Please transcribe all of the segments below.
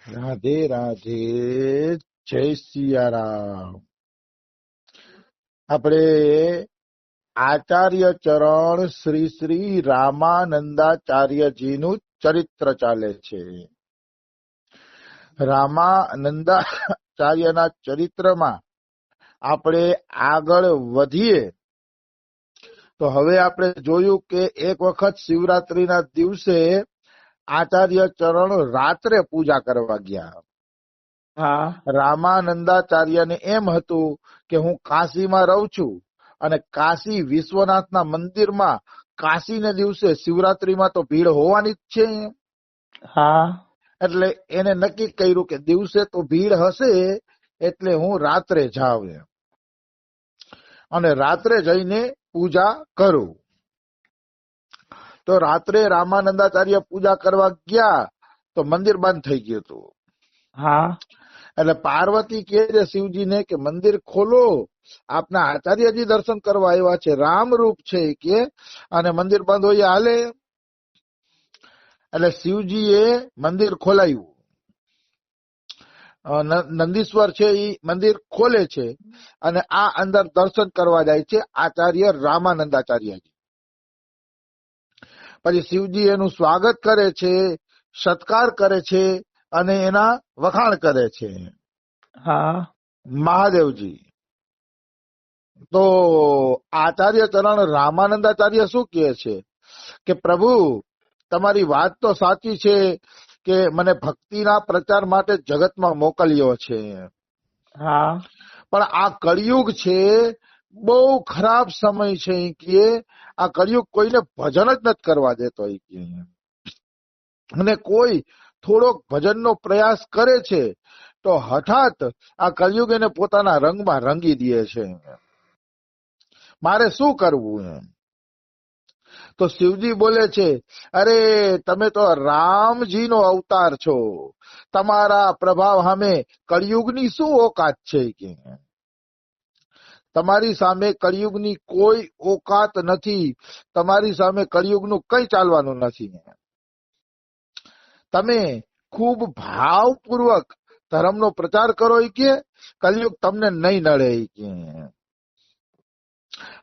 રાધે રાધે, જય સિયારામ. આપણે આચાર્ય ચરણ શ્રી શ્રી રામાનંદાચાર્યજીનું ચરિત્ર ચાલે છે. રામાનંદાચાર્યના ચરિત્રમાં આપણે આગળ વધીએ તો હવે આપણે જોયું કે એક વખત શિવરાત્રીના દિવસે આચાર્ય ચરણ રાત્રે પૂજા કરવા ગયા. રામાનંદાચાર્યને એમ હતું કે હું કાશીમાં રહું છું અને કાશી વિશ્વનાથના મંદિરમાં કાશીને દિવસે શિવરાત્રીમાં તો ભીડ હોવાની જ છે. એટલે એને નક્કી કર્યું કે દિવસે તો ભીડ હશે એટલે હું રાત્રે જાઉં અને રાત્રે જઈને પૂજા કરું. તો રાત્રે રામાનંદાચાર્ય પૂજા કરવા ગયા તો મંદિર બંધ થઈ ગયું હતું. એટલે પાર્વતી કહે છે શિવજીને કે મંદિર ખોલો, આપના આચાર્યજી દર્શન કરવા આવ્યા છે, રામ રૂપ છે કે, અને મંદિર બંધ હોય હાલે. એટલે શિવજીએ મંદિર ખોલાયું. નંદીશ્વર છે એ મંદિર ખોલે છે અને આ અંદર દર્શન કરવા જાય છે આચાર્ય રામાનંદાચાર્યજી. પછી શિવજી એનું સ્વાગત કરે છે, સત્કાર કરે છે અને એના વખાણ કરે છે. મહાદેવજી તો આચાર્ય ચરણ રામાનંદાચાર્ય શું કહે છે કે પ્રભુ તમારી વાત તો સાચી છે કે મને ભક્તિના પ્રચાર માટે જગતમાં મોકલ્યો છે, પણ આ કળિયુગ છે, બહુ ખરાબ સમય છે કે આ કળિયુગ કોઈને ભજન જ નથી કરવા દેતો. અને કોઈ થોડોક ભજનનો પ્રયાસ કરે છે તો હઠાત આ કળિયુગ એને પોતાના રંગમાં રંગી દે છે. મારે શું કરવું એમ? તો શિવજી બોલે છે, અરે તમે તો રામજીનો અવતાર છો, તમારા પ્રભાવ સામે કળિયુગની શું ઓકાત છે કે તમારી સામે કળિયુગની કોઈ ઓકાત નથી, તમારી સામે કળિયુગનું કઈ ચાલવાનું નથી. તમે ખૂબ ભાવપૂર્વક ધર્મનો પ્રચાર કરો કે કળિયુગ તમને નહીં નડે કે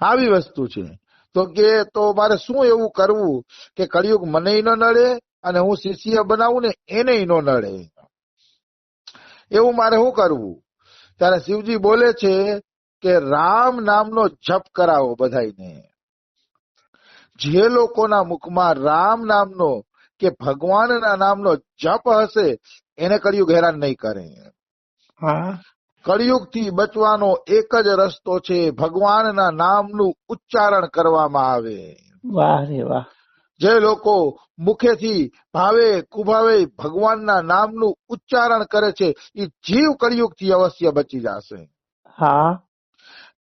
આવી વસ્તુ છે. તો કે તો મારે શું એવું કરવું કે કળિયુગ મને ન નડે અને હું શિષ્ય બનાવું ને એને ન નડે, એવું મારે શું કરવું? ત્યારે શિવજી બોલે છે કે રામ નામનો જપ કરાવો બધાને. જે લોકોના મુખમાં રામ નામનો કે ભગવાનના નામનો જપ હશે એને કળિયુગ હેરાન નહીં કરે. કળિયુગ થી બચવાનો એક જ રસ્તો છે, ભગવાનના નામનું ઉચ્ચારણ કરવામાં આવે. વાહ રે વાહ. જે લોકો મુખેથી ભાવે કુભાવે ભગવાનના નામનું ઉચ્ચારણ કરે છે એ જીવ કળિયુગ થી અવશ્ય બચી જશે.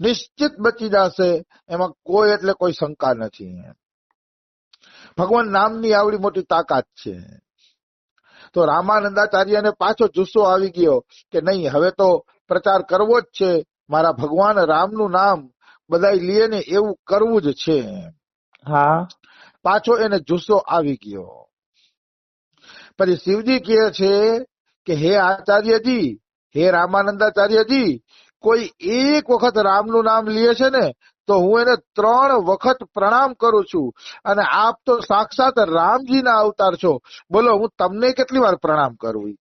નિશ્ચિત બચી જશે, એમાં કોઈ એટલે કોઈ શંકા નથી. ભગવાન નામની આવડી મોટી તાકાત છે. તો રામાનંદાચાર્યને પાછો જુસ્સો આવી ગયો કે નહીં, હવે તો પ્રચાર કરવો જ છે, મારા ભગવાન રામનું નામ બધા લે ને એવું કરવું જ છે. પાછો એને જુસ્સો આવી ગયો. પછી શિવજી કહે છે કે હે આચાર્યજી, હે રામાનંદાચાર્યજી, કોઈ એક વખત રામનું નામ લે છે ને તો હું એને 3 વખત પ્રણામ કરું છું, અને આપ તો સાક્ષાત રામજીના અવતાર છો, બોલો હું તમને કેટલી વાર પ્રણામ કરું?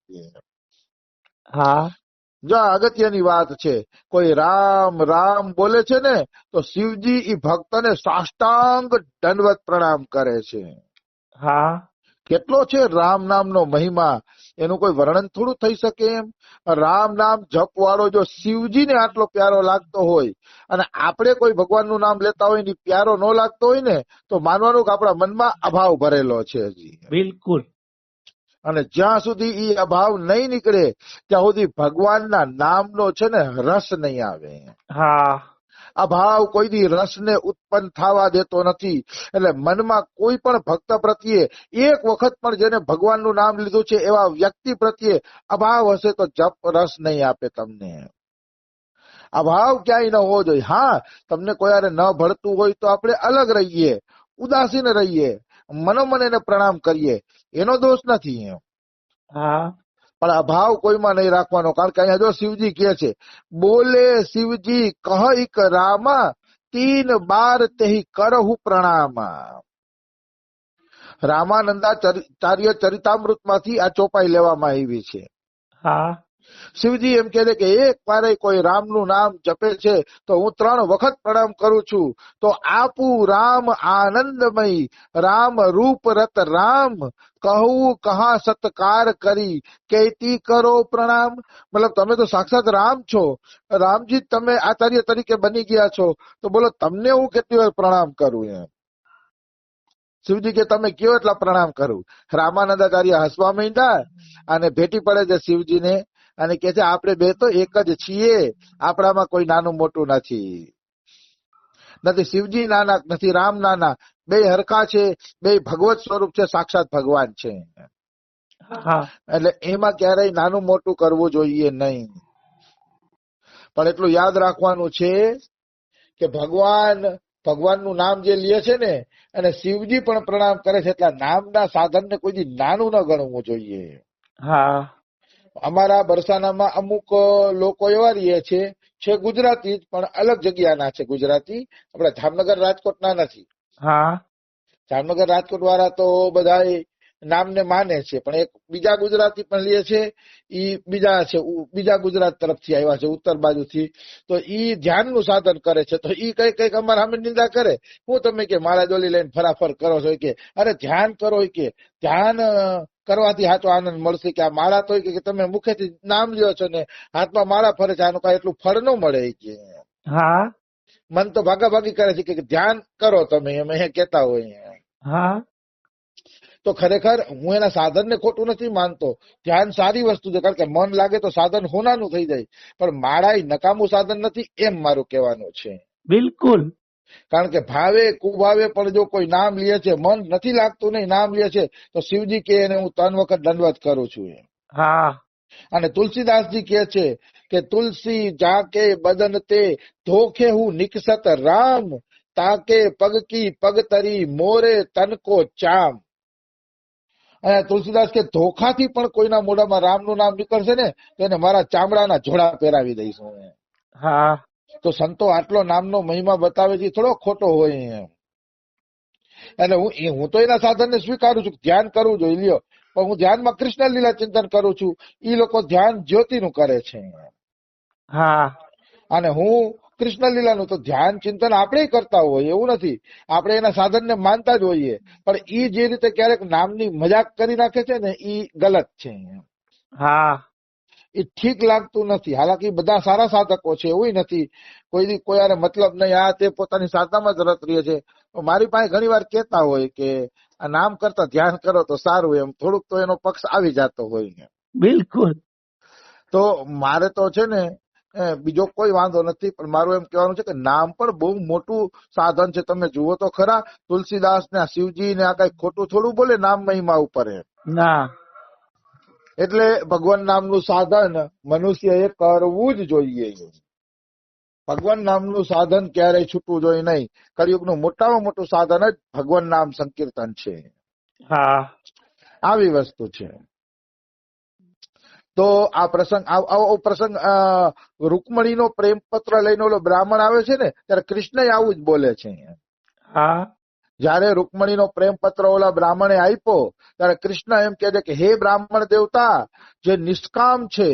જો અગત્યની વાત છે, કોઈ રામ રામ બોલે છે ને તો શિવજી એ ભક્તને સાષ્ટાંગ દંડવત પ્રણામ કરે છે. કેટલો છે રામ નામનો મહિમા, એનું કોઈ વર્ણન થોડું થઈ શકે એમ. રામ નામ જપ વાળો જો શિવજીને આટલો પ્યારો લાગતો હોય અને આપણે કોઈ ભગવાનનું નામ લેતા હોય ને પ્યારો ન લાગતો હોય ને તો માનવાનું કે આપણા મનમાં અભાવ ભરેલો છે હજી. બિલકુલ. અને જ્યાં સુધી એ અભાવ નહીં નીકળે ત્યાં સુધી ભગવાનના નામનો છે ને રસ નહીં આવે. અભાવ કોઈ દી રસને ઉત્પન્ન થવા દેતો નથી. એટલે મનમાં કોઈ પણ ભક્ત પ્રત્યે એક વખત પણ જેને ભગવાનનું નામ લીધું છે એવા વ્યક્તિ પ્રત્યે અભાવ હશે તો જપ રસ નહીં આપે તમને. અભાવ ક્યાંય ન હોવો જોઈએ. તમને કોઈ યારે ન ભળતું હોય તો આપણે અલગ રહીએ, ઉદાસીન રહીએ, મનોમન એને પ્રણામ કરીએ, એનો દોષ નથી. પણ અભાવ કોઈમાં નહીં રાખવાનો. કારણ કે અહીંયા જો શિવજી કહે છે, બોલે શિવજી કહી રામા, 3 બાર તેહી કરહુ પ્રણામા. રામાનંદાચાર્ય ચરિતામૃતમાંથી આ ચોપાઈ લેવામાં આવી છે. હા, શિવજી એમ કહે છે કે એક વારે કોઈ રામનું નામ જપે છે તો હું 3 વખત પ્રણામ કરું છું. તો આપું રામ આનંદમય, રામ રૂપ રત રામ, કહું કહા સત્કાર કરી, કેતી કરો પ્રણામ. મતલબ તમે તો સાક્ષાત રામ છો, રામજી તમે આચાર્ય તરીકે બની ગયા છો, તો બોલો તમને હું કેટલી વાર પ્રણામ કરું. એમ શિવજી કે તમે કયો એટલા પ્રણામ કરું. રામાનંદાચાર્ય હસવા માંડ્યા અને ભેટી પડે છે શિવજીને અને કે છે આપણે બે તો એક જ છીએ, આપણામાં કોઈ નાનું મોટું નથી. શિવજી નાના નથી, રામ નાના, બે હરખા છે, બે ભગવત સ્વરૂપ છે, સાક્ષાત ભગવાન છે. એટલે એમાં ક્યારેય નાનું મોટું કરવું જોઈએ નહીં. પણ એટલું યાદ રાખવાનું છે કે ભગવાનનું નામ જે લે છે ને, અને શિવજી પણ પ્રણામ કરે છે, એટલે નામના સાધનને કોઈ દી નાનું ન ગણવું જોઈએ. હા, અમારા બરસાનામાં અમુક લોકો એવા રહીએ છે ગુજરાતી પણ અલગ જગ્યાના છે. ગુજરાતી આપડા જામનગર રાજકોટના નથી. હા, જામનગર રાજકોટ વાળા તો બધા નામને માને છે, પણ એક બીજા ગુજરાતી પણ લે છે, ઈ બીજા ગુજરાત તરફથી આવ્યા છે, ઉત્તર બાજુથી. તો ઈ ધ્યાનનું સાધન કરે છે. તો ઈ કઈક અમારા સામે નિંદા કરે, હું તમે કે માળા ડોલી લઈને ફરાફર કરો છો કે અરે ધ્યાન કરો, કે ધ્યાન કરવાથી સાચો આનંદ મળશે. કે આ માળા તો કે તમે મુખેથી નામ લ્યો છો ને હાથમાં માળા ફરે છે, આનું કઈ એટલું ફળ ન મળે કે. હા, મન તો ભાગાભાગી કરે છે કે ધ્યાન કરો તમે, એમ કેતા હોય. હા, તો ખરેખર હું એના સાધનને ખોટું નથી માનતો. ધ્યાન સારી વસ્તુ છે, કારણ કે મન લાગે તો સાધન હોનાનું થઈ જાય. પણ માળા એ નકામું સાધન નથી, એમ મારું કહેવાનું છે. બિલકુલ. કારણ કે ભાવે કુભાવે પણ જો કોઈ નામ લે છે, મન નથી લાગતું નહીં, નામ લે છે, તો શિવજી કે એને હું 3 વખત દંડવત કરું છું. હા, અને તુલસીદાસજી કહે છે કે તુલસી જાકે બદન તે, ધોખે હું નિકસત રામ, તાકે પગ કી પગ તરી, મોરે તન કો ચામ. અને તુલસીદાસ કે ધોખાથી પણ કોઈના મોઢામાં રામનું નામ નીકળશે ને તો એને મારા ચામડાના જોડા પહેરાવી દઈશું. હા, તો સંતો આટલો નામનો મહિમા બતાવે છે, થોડો ખોટો હોય. એટલે હું તો એના સાધનને સ્વીકારું છું, ધ્યાન કરવું જોઈએ લ્યો. પણ હું ધ્યાનમાં કૃષ્ણ લીલા ચિંતન કરું છું, ઈ લોકો ધ્યાન જ્યોતિનું કરે છે. હા, અને હું કૃષ્ણ લીલાનું. તો ધ્યાન ચિંતન આપણે કરતા હોય એવું નથી, આપણે એના સાધનને માનતા જ હોઈએ. પણ ઈ જે રીતે ક્યારેક નામની મજાક કરી નાખે છે ને, ઈ ગલત છે. હા, એ ઠીક લાગતું નથી. હાલાકી બધા સારા સાધકો છે, એવું નથી, કોઈ યારે મતલબ નહીં, આ તે પોતાની સાધનામાં જ રત રહે છે. મારી પાસે ઘણી વાર કેતા હોય કે આ નામ કરતા ધ્યાન કરો તો સારું, એમ થોડુંક તો એનો પક્ષ આવી જતો હોય. બિલકુલ. તો મારે તો છે ને બીજો કોઈ વાંધો નથી, પણ મારું એમ કહેવાનું છે કે નામ પણ બહુ મોટું સાધન છે. તમે જુઓ તો ખરા, તુલસીદાસ ને શિવજી ને આ કઈ ખોટું થોડું બોલે નામ મહિમા ઉપર. ના, એટલે ભગવાન નામનું સાધન મનુષ્યએ કરવું જ જોઈએ. ભગવાન નામનું સાધન ક્યારેય છૂટવું જોઈએ નહીં. કળિયુગનું મોટામાં મોટું સાધન જ ભગવાન નામ સંકીર્તન છે. હા, આવી વસ્તુ છે. તો આ પ્રસંગ રૂકમણીનો પ્રેમ પત્ર લઈને ઓલો બ્રાહ્મણ આવે છે ને, ત્યારે કૃષ્ણ આવું જ બોલે છે. હા, જયારે રૂકમણીનો પ્રેમ પત્ર ઓલા બ્રાહ્મણે આપ્યો, ત્યારે કૃષ્ણ એમ કહે છે કે હે બ્રાહ્મણ દેવતા, જે નિષ્કામ છે,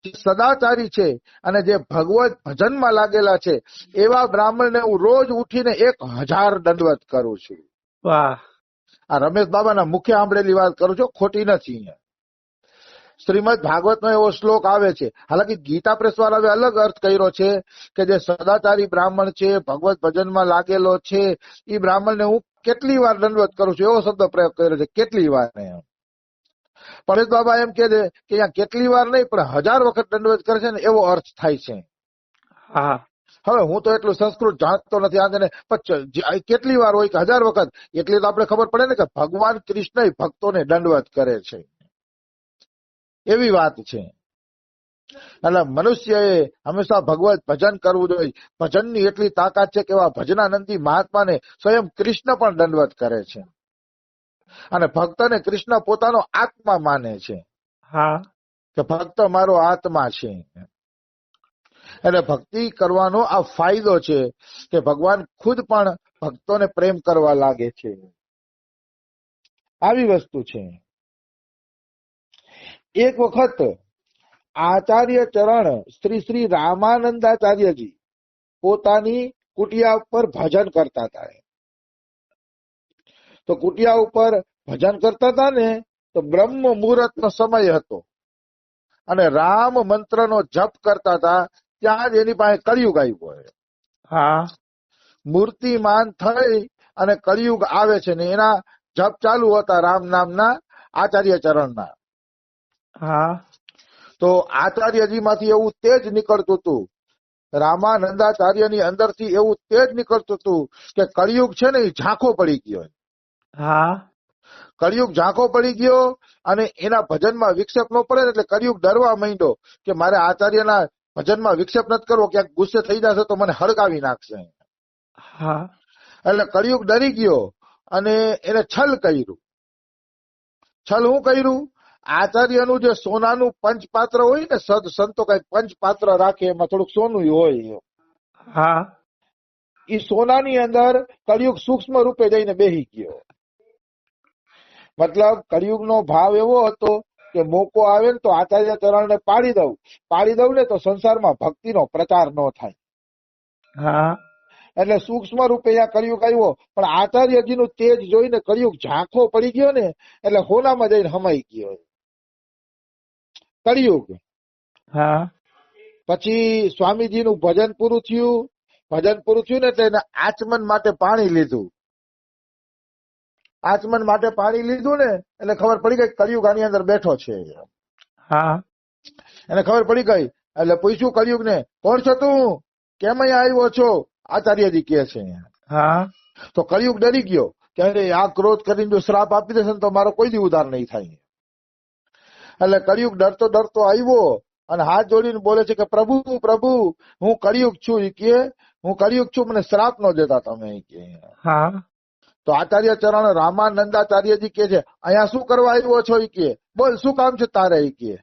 જે સદાચારી છે, અને જે ભગવત ભજનમાં લાગેલા છે, એવા બ્રાહ્મણને હું રોજ ઉઠીને 1000 દંડવત કરું છું. વાહ. આ રમેશ બાબાના મુખ્ય સાંભળેલી વાત કરું છું, ખોટી નથી. શ્રીમદ ભાગવતનો એવો શ્લોક આવે છે. હાલાકી ગીતા પ્રેસ વાળાએ અલગ અર્થ કર્યો છે કે જે સદાચારી બ્રાહ્મણ છે, ભગવત ભજનમાં લાગેલો છે, એ બ્રાહ્મણને હું કેટલી વાર દંડવત કરું છું, એવો શબ્દ પ્રયોગ કર્યો છે, કેટલી વાર. પરેશ બાબા એમ કે છે કે અહીંયા કેટલી વાર નહીં, પણ 1000 વખત દંડવત કરે છે ને, એવો અર્થ થાય છે. હા, હવે હું તો એટલું સંસ્કૃત જાણતો નથી, આને કેટલી વાર હોય કે 1000 વખત, એટલી તો આપણે ખબર પડે ને કે ભગવાન કૃષ્ણ ભક્તોને દંડવત કરે છે, એવી વાત છે. એટલે મનુષ્યએ હંમેશા ભગવત ભજન કરવું જોઈએ. ભજનની એટલી તાકાત છે કે એવા ભજનાનંદી મહાત્માને સ્વયં કૃષ્ણ પણ દંડવત કરે છે. અને ભક્તને કૃષ્ણ પોતાનો આત્મા માને છે. હા, કે ભક્ત મારો આત્મા છે. એટલે ભક્તિ કરવાનો આ ફાયદો છે કે ભગવાન ખુદ પણ ભક્તોને પ્રેમ કરવા લાગે છે. આવી વસ્તુ છે. એક વખત આચાર્ય ચરણ શ્રી રામાનંદાચાર્યજી પોતાની કુટિયા ઉપર ભજન કરતા હતા. તો કુટિયા ઉપર ભજન કરતા હતા ને તો બ્રહ્મ મુહૂર્તનો સમય હતો અને રામ મંત્રનો જપ કરતા હતા. ત્યાં જ એની પાસે કળિયુગ આવ્યો. હા, મૂર્તિમાન થઈ અને કળિયુગ આવે છે ને એના જપ ચાલુ હતા રામ નામના આચાર્ય ચરણના. હા, તો આચાર્યજી માંથી એવું તેજ નીકળતું હતું, રામાનંદાચાર્યની અંદરથી એવું તેજ નીકળતું હતું કે કળિયુગ છે ને એ ઝાંખો પડી ગયો. હા, કળિયુગ ઝાંખો પડી ગયો અને એના ભજનમાં વિક્ષેપ ન પડે એટલે કળિયુગ ડરવા માંડ્યો કે મારે આચાર્યના ભજનમાં વિક્ષેપ નથી કરવો, ક્યાંક ગુસ્સે થઈ જશે તો મને હળગાવી નાખશે. હા, એટલે કળિયુગ ડરી ગયો અને એને છલ કર્યું. છલ શું કર્યું? આચાર્યનું જે સોનાનું પંચપાત્ર હોય ને, સંતો કઈ પંચપાત્ર રાખે એમાં થોડુંક સોનું હોય. હા, એ સોનાની અંદર કળિયુગ સૂક્ષ્મ રૂપે જઈને બેસી ગયો. મતલબ કળિયુગનો ભાવ એવો હતો કે મોકો આવે ને તો આચાર્ય ચરણને પાડી દઉં ને તો સંસારમાં ભક્તિનો પ્રચાર ન થાય. હા, એટલે સૂક્ષ્મ રૂપે અહીંયા કળિયુગ આવ્યો, પણ આચાર્યજીનું તેજ જોઈને કળિયુગ ઝાંખો પડી ગયો ને એટલે હોનામાં જઈને હમાઈ ગયો કળિયુગ. હા, પછી સ્વામીજીનું ભજન પૂરું થયું ને એટલે એને આચમન માટે પાણી લીધું. આચમન માટે પાણી લીધું ને એટલે ખબર પડી ગઈ કળિયુગ આની અંદર બેઠો છે. હા, એને ખબર પડી ગઈ એટલે પૂછ્યું કળિયુગને, કોણ છો તું, કેમ અહીંયા આવ્યો છો? આચાર્યજી કહે છે. હા, તો કળિયુગ ડરી ગયો કે આ ક્રોધ કરીને જો શ્રાપ આપી દેશે ને તો મારો કોઈ દી ઉદ્ધાર નહીં થાય. એટલે કળિયુગ ડરતો ડરતો આવ્યો અને હાથ જોડીને બોલે છે કે પ્રભુ પ્રભુ હું કળિયુગ છું. એ કે હું કળિયુગ છું, મને શ્રાપ ન દેતા તમે. હા, તો આચાર્ય ચરણ રામાનંદાચાર્યજી કે છે અહીંયા શું કરવા આવ્યો છો? એ કે બોલ શું કામ છે તારે? એ કે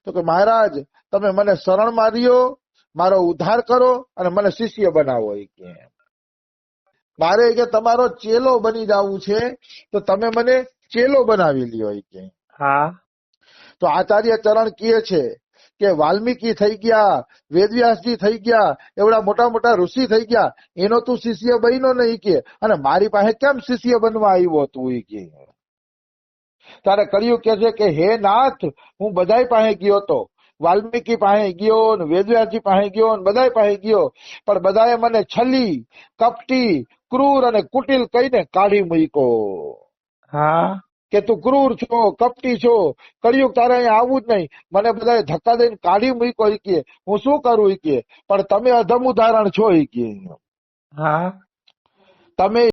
તો કે મહારાજ તમે મને શરણ માર્યો, મારો ઉદ્ધાર કરો અને મને શિષ્ય બનાવો. એ કે મારે કે તમારો ચેલો બની જવું છે તો તમે મને ચેલો બનાવી લ્યો. એ કે હા, તો આચાર્ય ચરણ કહે છે કે વાલ્મીકી થઈ ગયા, વેદવ્યાસજી થઈ ગયા, એવડા મોટા મોટા ઋષિ થઈ ગયા, એનો તું શિષ્ય બન્યો નહીં કે, અને મારી પાસે કેમ શિષ્ય બનવા આવ્યો તું? એ કે તારે કળિયુગ કે છે કે હે નાથ હું બધાય પાસે ગયો તો, વાલ્મીકી પાસે ગયો ને વેદવ્યાસજી પાસે ગયો ને બધાય પાસે ગયો, પણ બધાએ મને છલી, કપટી, ક્રૂર અને કુટિલ કહીને કાઢી મૂક્યો. હા, કે તું ક્રૂર છો, કપટી છો, કળિયુગ તારે અહીંયા આવવું જ નહીં, મને બધાએ ધક્કા દઈને કાઢી મૂક્યો. કે હું શું કરું? કે પણ તમે અધમ ઉદાહરણ છો. કે હા, તમે